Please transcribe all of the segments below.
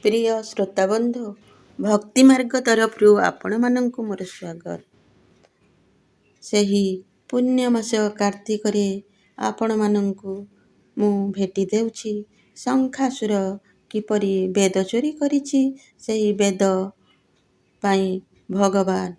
ପ୍ରିୟ ଶ୍ରୋତାବନ୍ଧୁ, ଭକ୍ତି ମାର୍ଗ ତରଫରୁ ଆପଣମାନଙ୍କୁ ମୋର ସ୍ୱାଗତ। ସେହି ପୁଣ୍ୟମାସ କାର୍ତ୍ତିକରେ ଆପଣମାନଙ୍କୁ ମୁଁ ଭେଟି ଦେଉଛି। ଶଙ୍ଖାସୁର କିପରି ବେଦ ଚୋରି କରିଛି, ସେହି ବେଦ ପାଇଁ ଭଗବାନ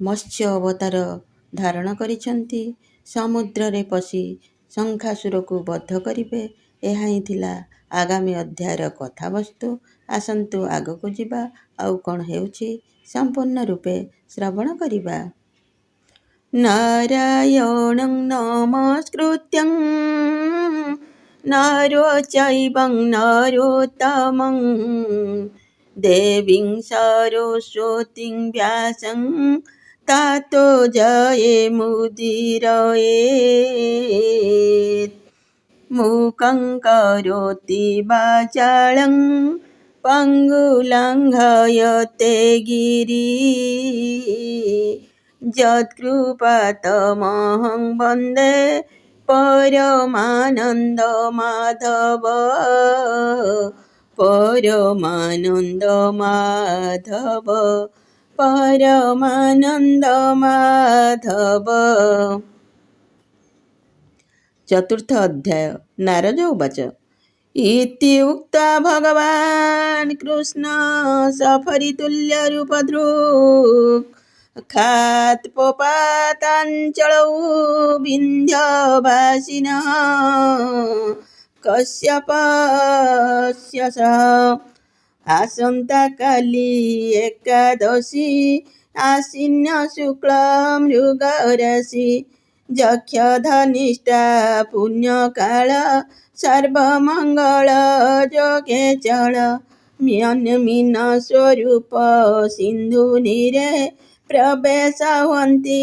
ମତ୍ସ୍ୟ ଅବତାର ଧାରଣ କରିଛନ୍ତି। ସମୁଦ୍ରରେ ପଶି ଶଙ୍ଖାସୁରକୁ ବଧ କରିବେ। ଏହା ହିଁ ଥିଲା ଆଗାମୀ ଅଧ୍ୟାୟର କଥାବସ୍ତୁ। ଆସନ୍ତୁ ଆଗକୁ ଯିବା। ଆଉ କ'ଣ ହେଉଛି ସମ୍ପୂର୍ଣ୍ଣ ରୂପେ ଶ୍ରବଣ କରିବା। ନାରାୟଣଂ ନମସ୍କୃତ୍ୟଂ ନରୋ ଚୈବଂ ନରୋତ୍ତମଂ ଦେବୀଂ ସରସ୍ୱତୀଂ ବ୍ୟାସଂ ତतो ଜୟमुदीरयेत्। मूकं करोति वाचालं पङ्गुलङ्घयते गिरिं। यत्कृपातमहं वन्दे परमानन्दमाधव परमानन्दमाधव परमानନ୍ଦमाधव। ଚତୁର୍ଥ ଅଧ୍ୟାୟ। ନାରଦ ଉବାଚ ଇତି ଉକ୍ତ୍वा ଭଗବାନ୍ କୃଷ୍ଣ ସଫରିତୁଲ୍ୟ ରୂପଧୃକ୍ ଖାତ୍ପପାତାଞ୍ଚଳौ ବିନ୍ଧ୍ୟବାସିନଃ କଶ୍ୟପସ୍ୟ ସହ। ଆସନ୍ତାକାଲି ଏକାଦଶୀ ଆଶ୍ୱିନ ଶୁକ୍ଳ ମୃଗରାଶି ଯକ୍ଷଧନିଷ୍ଠା ପୁଣ୍ୟକାଳ ସର୍ବମଙ୍ଗଳ ଯୋଗେ ଚଳ। ମ୍ୟନ୍ମିନ ସ୍ୱରୂପ ସିନ୍ଧୁ ନୀରେ ପ୍ରବେଶ ହୁଅନ୍ତି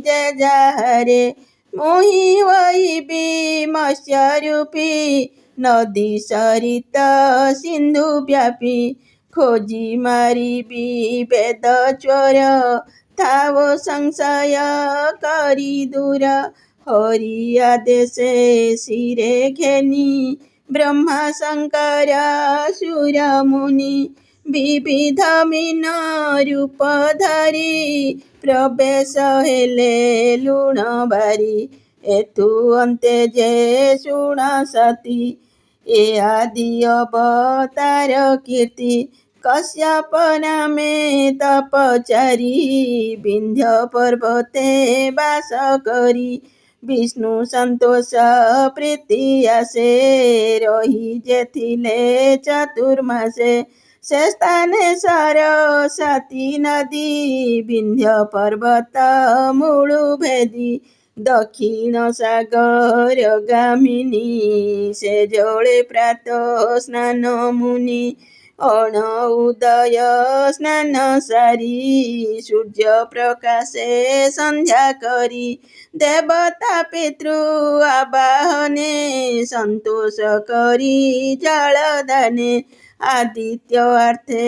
ଯେ ଯାହାରେ। ମୁହିଁ ହୋଇବି ମତ୍ସ୍ୟରୂପୀ ନଦୀ ସରିତ ସିନ୍ଧୁ ବ୍ୟାପୀ। ଖୋଜି ମାରିବି ବେଦ ଚୋର ଥାଉ ସଂଶୟ କରି ଦୂର। ହରି ଆଦେଶେ ଶିରେ ଘେନି ବ୍ରହ୍ମା ଶଙ୍କର ସୁର ମୁନି। ବିବିଧ ମୀନ ରୂପ ଧରି ପ୍ରବେଶ ହେଲେ ଲୁଣ ବାରି। ଏଥୁ ଅନ୍ତେ ଯେ ଶୁଣ ସତୀ ଏ ଆଦି ଅବତାର କୀର୍ତ୍ତି। କଶ୍ୟପ ନାମେ ତପଚାରୀ ବିନ୍ଧ୍ୟ ପର୍ବତେ ବାସ କରି। ବିଷ୍ଣୁ ସନ୍ତୋଷ ପ୍ରୀତି ଆସେ ରହି ଯେଥିଲେ ଚତୁର୍ମାସେ। ସେ ସ୍ଥାନେ ସରସ୍ୱତୀ ନଦୀ ବିନ୍ଧ୍ୟ ପର୍ବତ ମୂଳୁ ଭେଦି। ଦକ୍ଷିଣ ସାଗର ଗାମିନୀ ସେ ଜଳେ ପ୍ରାତଃ ସ୍ନାନ ମୁନି। ଅଣ ଉଦୟ ସ୍ନାନ ସାରି ସୂର୍ଯ୍ୟ ପ୍ରକାଶେ ସନ୍ଧ୍ୟା କରି। ଦେବତା ପିତୃ ଆବାହନେ ସନ୍ତୋଷ କରି ଜଳ ଦାନେ। ଆଦିତ୍ୟ ଆର୍ଥେ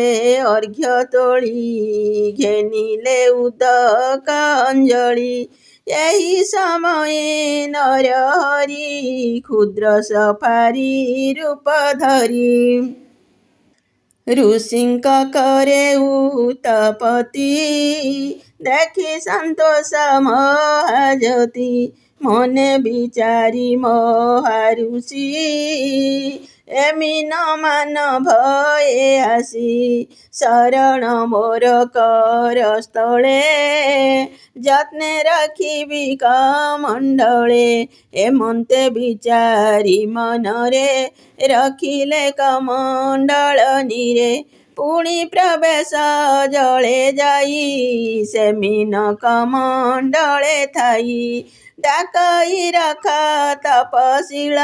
ଅର୍ଘ୍ୟ ତୋଳି ଘେନିଲେ ଉଦକ ଅଞ୍ଜଳି। ଏହି ସମୟେ ନର ହରି କ୍ଷୁଦ୍ର ସଫାରି ରୂପ ଧରି। ଋଷିଙ୍କ କରେ ଉତପତି ଦେଖି ସନ୍ତୋଷ ମହାଜ୍ୟୋତି। ମନେ ବିଚାରି ମହାଋଷି ଏ ମୀନ ମାନ ଭୟେ ଆସି। ଶରଣ ମୋର କର ସ୍ଥଳେ ଯତ୍ନେ ରଖିବି କମଣ୍ଡଳେ। ଏମନ୍ତେ ବିଚାରି ମନରେ ରଖିଲେ କମଣ୍ଡଳ ନୀରେ। ପୁଣି ପ୍ରବେଶ ଜଳେ ଯାଇ ସେ ମୀନ କମଣ୍ଡଳେ ଥାଇ। ଡାକଇ ରଖ ତପଶୀଳ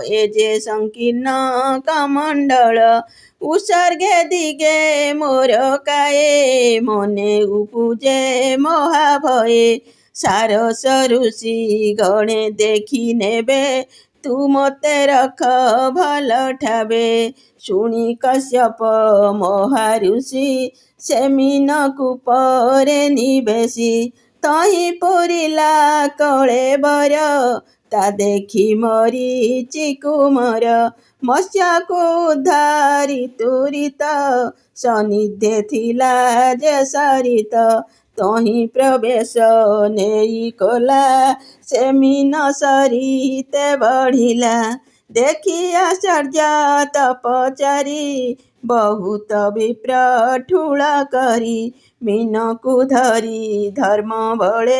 ଏ ଯେ ସଂକୀର୍ଣ୍ଣ କମଣ୍ଡଳ। ଉତ୍ସର୍ଗେ ଦିଗେ ମୋର କାଏ ମନେ ଉପୁଜେ ମହାଭୟେ। ସାରସ ଋଷି ଗଣେ ଦେଖି ନେବେ ତୁ ମୋତେ ରଖ ଭଲ ଠାବେ। ଶୁଣି କଶ୍ୟପ ମହାଋଷି ସେ ମୀନ କୂପରେ ନିବେଶି। ତହିଁ ପୁରିଲା କଳେବର ତା ଦେଖି ମରିଚି କୁମର ମତ୍ସ୍ୟକୁ ଉଦ୍ଧାରି ତୁରିତ ସନ୍ନିଧେ ଥିଲା ଯେ ସରିତ ତହିଁ ପ୍ରବେଶ ନେଇ କଲା ସେ ମୀନ ସରିତେ ବଢ଼ିଲା ଦେଖି ଆଶ୍ଚର୍ଯ୍ୟ ତପଚାରି ବହୁତ ବିପ୍ର ଠୁଳ କରି ମୀନକୁ ଧରି ଧର୍ମ ବଳେ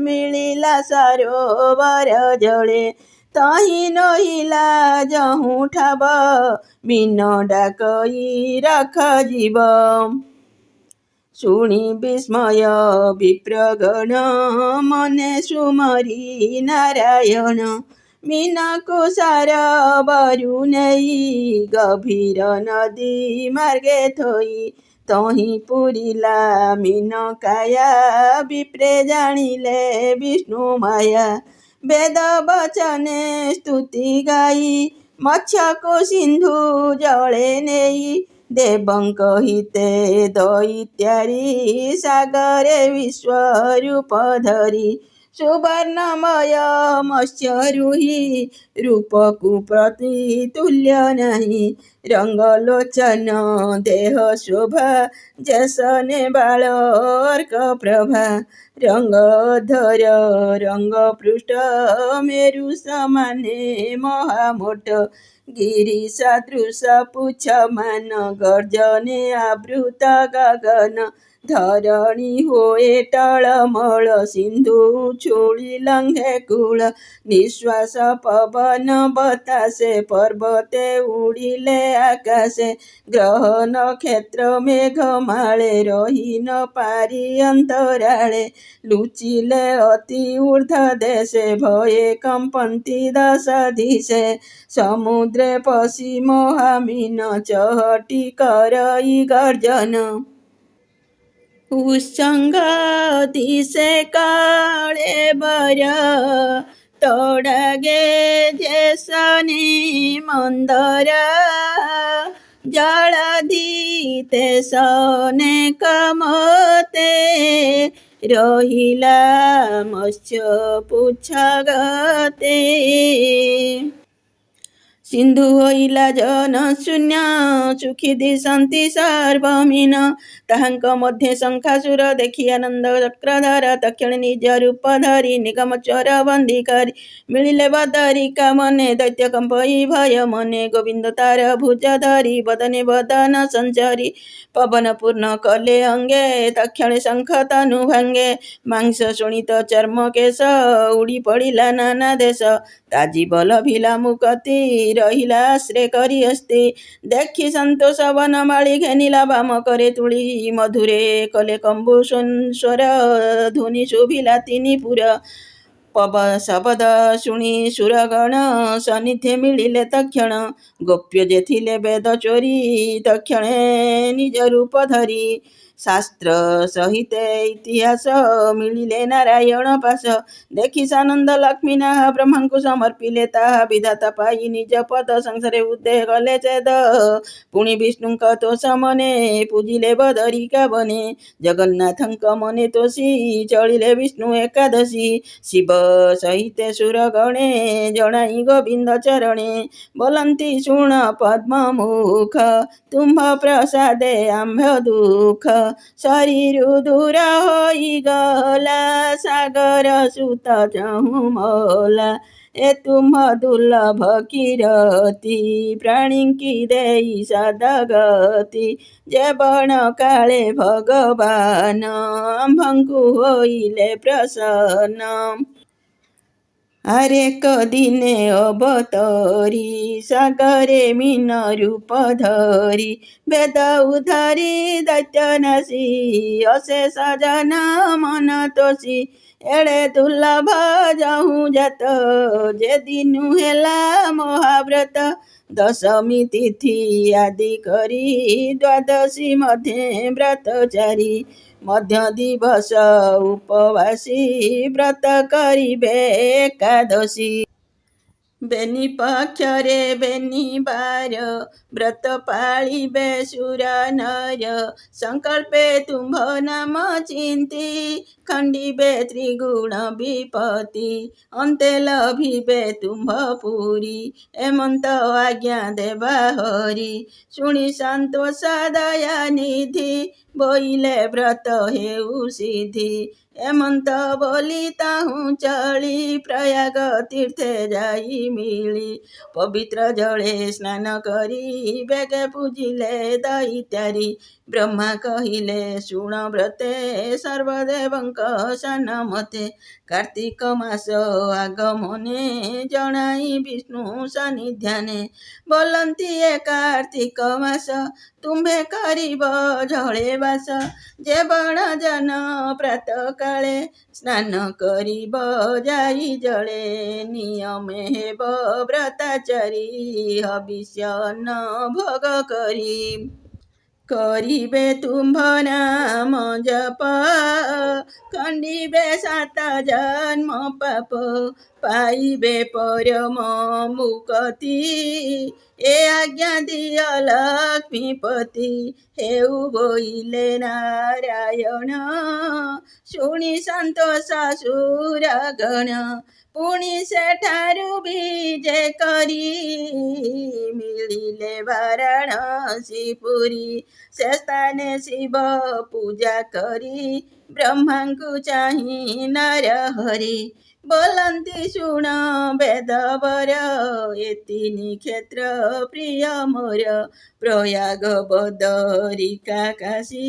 ମିଳିଲା ସରୋବର ଜଳେ ତହିଁ ନୋହିଲା ଯହୁଁ ଠାବ ମୀନ ଡାକଇ ରଖଯିବ ଶୁଣି ବିସ୍ମୟ ବିପ୍ରଗଣ ମନେ ସୁମରି ନାରାୟଣ ମୀନକୁ ସାରବରୁ ନେଇ ଗଭୀର ନଦୀ ମାର୍ଗେ ଥୋଇ ତହିଁ ପୁରିଲା ମୀନ କାୟା ବିପ୍ରେ ଜାଣିଲେ ବିଷ୍ଣୁ ମାୟା ବେଦ ବଚନେ ସ୍ତୁତି ଗାଇ ମତ୍ସ୍ୟକୁ ସିନ୍ଧୁ ଜଳେ ନେଇ ଦେବଙ୍କ ହିତେ ଦଇତ୍ୟାରି ସାଗରେ ବିଶ୍ୱରୂପ ଧରି ସୁବର୍ଣ୍ଣମୟ ମତ୍ସ୍ୟ ରୁହି ରୂପକୁ ପ୍ରତି ତୁଲ୍ୟ ନାହିଁ ରଙ୍ଗଲୋଚନ ଦେହ ଶୋଭା ଯେସନେ ବାଳ ଅର୍କ ପ୍ରଭା ରଙ୍ଗଧର ରଙ୍ଗ ପୃଷ୍ଠ ମେରୁ ସମାନେ ମହାମୋଟ ଗିରି ସଦୃଶ ପୁଚ୍ଛ ମାନ ଗର୍ଜନେ ଆବୃତ ଗଗନ ଧରଣୀ ହୋଏ ଟଳମଳ ସିନ୍ଧୁ ଛୁଳି ଲଙ୍ଘେ କୂଳ ନିଶ୍ୱାସ ପବନ ବତାସେ ପର୍ବତେ ଉଡ଼ିଲେ ଆକାଶେ ଗ୍ରହ ନକ୍ଷତ୍ର ମେଘ ମାଳେ ରହି ନ ପାରି ଅନ୍ତରାଳେ ଲୁଚିଲେ ଅତି ଊର୍ଦ୍ଧ୍ୱ ଦେଶେ ଭୟେ କମ୍ପନ୍ତି ଦଶ ଦିଶେ ସମୁଦ୍ରେ ପଶି ମହାମୀନ ଚହଟି କରଇ ଗର୍ଜନ ଉତ୍ସଙ୍ଗ ଦିଶେ କଳେବର ତଡ଼ାগে ଯେସନେ ମନ୍ଦର ଜଳଧି ତେସନେ କମତେ ରହିଲା ମତ୍ସ୍ୟ ପୁଚ୍ଛ ଗତେ ସିନ୍ଧୁ ହୋଇଲା ଜନ ଶୂନ୍ୟ ସୁଖୀ ଦିଶନ୍ତି ସର୍ବମୀନ ତାହାଙ୍କ ମଧ୍ୟେ ଶଙ୍ଖାସୁର ଦେଖି ଆନନ୍ଦ ଚକ୍ରଧର ତକ୍ଷଣେ ନିଜ ରୂପ ଧରି ନିଗମ ଚୋର ବନ୍ଦୀ କରି ମିଳିଲେ ବଦରିକା ମନେ ଦୈତ୍ୟ କମ୍ପଇ ଭୟ ମନେ ଗୋବିନ୍ଦ ତାର ଭୁଜ ଧରି ବଦନେ ବଦନ ସଞ୍ଚରି ପବନ ପୂର୍ଣ୍ଣ କଲେ ଅଙ୍ଗେ ତକ୍ଷଣେ ଶଙ୍ଖ ତନୁ ଭାଙ୍ଗେ ମାଂସ ଶୋଣିତ ଚର୍ମ କେଶ ଉଡ଼ି ପଡ଼ିଲା ନାନା ଦେଶ ତାଜୀବ ଲଭିଲା ମୁକତି ରହିଲା ଆଶ୍ରେ କରି ହସ୍ତି ଦେଖି ସନ୍ତୋଷ ବନମାଳି ଘେନିଲା ବାମ करे ତୁଳି ମଧୁରେ କଲେ କମ୍ବୁ ସ୍ୱର ଧୁନି ଶୁଭିଲା ତିନି ପୁର ଶବଦ ଶୁଣି ସୁରଗଣ ସନ୍ନିଧେ ମିଳିଲେ ତକ୍ଷଣ ଗୋପ୍ୟ ଯେ ଥିଲେ ବେଦ ଚୋରି ତକ୍ଷଣେ ନିଜ ରୂପ ଧରି ଶାସ୍ତ୍ର ସହିତେ ଇତିହାସ ମିଳିଲେ ନାରାୟଣ ପାଶ ଦେଖି ସାନନ୍ଦ ଲକ୍ଷ୍ମୀ ନାହ ବ୍ରହ୍ମାଙ୍କୁ ସମର୍ପିଲେ ତାହା ବିଧାତା ପାଇ ନିଜ ପଦ ସଂସାରେ ଉଦ୍ଦେହ କଲେ ଚେଦ ପୁଣି ବିଷ୍ଣୁଙ୍କ ତୋଷ ମନେ ପୂଜିଲେ ବଦରିକା ବନେ ଜଗନ୍ନାଥଙ୍କ ମନେ ତୋଷି ଚଳିଲେ ବିଷ୍ଣୁ ଏକାଦଶୀ ଶିବ ସହିତେ ସୁର ଗଣେ ଜଣାଇ ଗୋବିନ୍ଦ ଚରଣେ ବୋଲନ୍ତି ଶୁଣ ପଦ୍ମମୁଖ ତୁମ୍ଭ ପ୍ରସାଦେ ଆମ୍ଭ ଦୁଃଖ ଶରୀରୁ ଦୂର ହୋଇଗଲା ସାଗର ସୁତ ଚାହୁଁ ମଲା ଏ ତୁମ୍ଭ ଦୁର୍ଲଭ କିରତି ପ୍ରାଣୀଙ୍କି ଦେଇ ସଦଗତି ଯେ ବଣ କାଳେ ଭଗବାନ ଆମ୍ଭଙ୍କୁ ହୋଇଲେ ପ୍ରସନ୍ନ ଆରେକ ଦିନେ ଅବତରି ସାଗରେ ମୀନ ରୂପ ଧରି ବେଦ ଉଦ୍ଧାରି ଦୈତ୍ୟ ନାଶୀ ଅଶେଷ ଜନ ମନ ତୋଷି ଏଡ଼େ ଦୁର୍ଲଭ ଯହୁଁ ଜାତ ଯେ ଦିନୁ ହେଲା ମହାବ୍ରତ ଦଶମୀ ତିଥି ଆଦି କରି ଦ୍ୱାଦଶୀ ମଧ୍ୟେ ବ୍ରତଚାରୀ ମଧ୍ୟ ଦିବସ ଉପବାସୀ ବ୍ରତ କରିବେ ଏକାଦଶୀ ବେନି ପକ୍ଷରେ ବେନିବାର ବ୍ରତ ପାଳିବେ ସୁର ନର ସଂକଳ୍ପେ ତୁମ୍ଭ ନାମ ଚିନ୍ତି ଖଣ୍ଡିବେ ତ୍ରିଗୁଣ ବିପତ୍ତି ଅନ୍ତେ ଲଭିବେ ତୁମ୍ଭ ପୁରୀ ଏମନ୍ତ ଆଜ୍ଞା ଦେବା ହରି ଶୁଣି ସନ୍ତୋଷ ଦୟା ନିଧି ବୋଇଲେ ବ୍ରତ ହେଉ ସିଦ୍ଧି ଏମନ୍ତ ବୋଲି ତାହୁଁ ଚଳି ପ୍ରୟାଗ ତୀର୍ଥେ ଯାଇ ମିଳି ପବିତ୍ର ଜଳେ ସ୍ନାନ କରି ବେଗେ ପୂଜିଲେ ଦଇତ୍ୟାରି ବ୍ରହ୍ମା କହିଲେ ଶୁଣ ବ୍ରତେ ସର୍ବଦେବଙ୍କ ସାନ ମତେ କାର୍ତ୍ତିକ ମାସ ଆଗମନେ ଜଣାଇ ବିଷ୍ଣୁ ସନ୍ନିଧାନେ ବୋଲନ୍ତି ଏ କାର୍ତ୍ତିକ ମାସ ତୁମ୍ଭେ କରିବ ଝଳେ ବାସ ଯେ ବଣ ଜନ ପ୍ରାତ କାଳେ ସ୍ନାନ କରିବ ଯାଇ ଜଳେ ନିୟମେ ହେବ ବ୍ରତାଚାରୀ ହବିଷ୍ୟ ଅନ୍ନ ଭୋଗ କରି କରିବେ ତୁମ୍ଭ ନାମ ଜପ ଖଣ୍ଡିବେ ସାତ ଜନ୍ମ ପାପ ପାଇବେ ପରମ ମୁକତି ଏ ଆଜ୍ଞା ଦିଅ ଲକ୍ଷ୍ମୀପତି ହେଉ ବୋଇଲେ ନାରାୟଣ ଶୁଣି ସନ୍ତୋଷ ସୁରଗଣ ପୁଣି ସେଠାରୁ ବିଜେ କରି ମିଳିଲେ ବାରାଣସୀ ପୁରୀ ସେ ସ୍ଥାନେ ଶିବ ପୂଜା କରି ବ୍ରହ୍ମାଙ୍କୁ ଚାହିଁ ନର ହରି ବୋଲନ୍ତି ଶୁଣ ବେଦବର ଏ ତିନି କ୍ଷେତ୍ର ପ୍ରିୟ ମୋର ପ୍ରୟାଗ ବଦରିକା କାଶୀ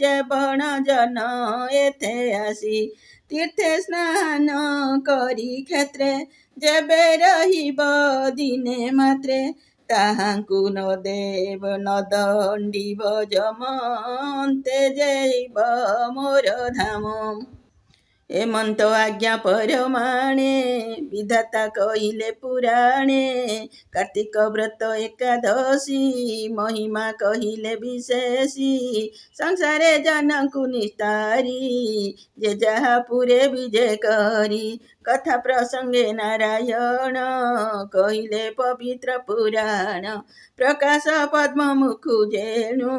ଯେ ବଣ ଜନ ଏଥେ ଆସି ତୀର୍ଥେ ସ୍ନାନ କରି କ୍ଷେତ୍ରେ ଯେବେ ରହିବ ଦିନେ ମାତ୍ରେ ତାହାଙ୍କୁ ନ ଦେବ ନ ଦଣ୍ଡିବ ଯମ ଅନ୍ତେ ଯାଇବ ମୋର ଧାମ ଏମନ୍ତ ଆଜ୍ଞା ପରମାଣେ ବିଧାତା କହିଲେ ପୁରାଣେ କାର୍ତ୍ତିକ ବ୍ରତ ଏକାଦଶୀ ମହିମା କହିଲେ ବିଶେଷୀ ସଂସାରେ ଜନକୁ ନିସ୍ତାରି ଯେ ଯାହା ପୁରେ ବିଜେ କରି କଥା ପ୍ରସଙ୍ଗେ ନାରାୟଣ କହିଲେ ପବିତ୍ର ପୁରାଣ ପ୍ରକାଶ ପଦ୍ମ ମୁଖୁ ଯେଣୁ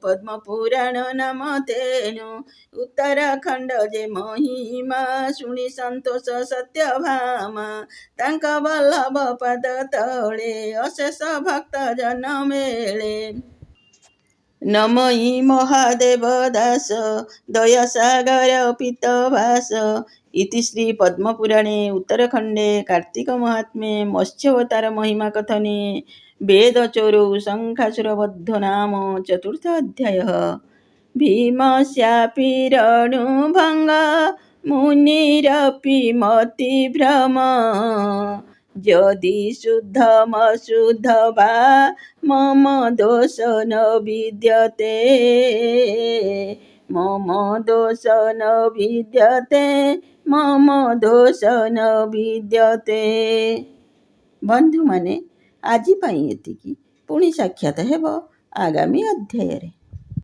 ପଦ୍ମ ପୁରାଣ ନାମ ତେଣୁ ଉତ୍ତରାଖଣ୍ଡ ଯେ ମହିମା ଶୁଣି ସନ୍ତୋଷ ସତ୍ୟଭାମା ତାଙ୍କ ବଲ୍ଲଭ ପାଦ ତଳେ ଅଶେଷ ଭକ୍ତ ଜନ ମେଳେ ନମଇ ମହାଦେବ ଦାସ ଦୟାସାଗର ପିତଭାସ ଇତି ଶ୍ରୀ ପଦ୍ମପୁରାଣେ ଉତ୍ତରଖଣ୍ଡେ କାର୍ତ୍ତିକ ମହାତ୍ମ୍ये ମତ୍ସ୍ୟାବତାର ମହିମା କଥନେ ବେଦ ଚୋରौ ଶଙ୍ଖାସୁର ବଧ୍ୟ ନାମ ଚତୁର୍ଥ ଅଧ୍ୟାୟ ଭୀମସ୍ୟାପି ରଣୁଭଙ୍ଗ ମୁନିରପି ମତି ଭ୍ରମ ଯଦି ଶୁଦ୍ଧମଶୁଦ୍ଧ ବା ମମ ଦୋଷ ନ ବିଦ୍ୟତେ ମମ ଦୋଷ ନ ବିଦ୍ୟତେ ମମ ଦୋଷ ନ ବିଦ୍ୟତେ। ବନ୍ଧୁମାନେ ଆଜି ପାଇଁ ଏତିକି, ପୁଣି ସାକ୍ଷାତ ହେବ ଆଗାମୀ ଅଧ୍ୟାୟରେ।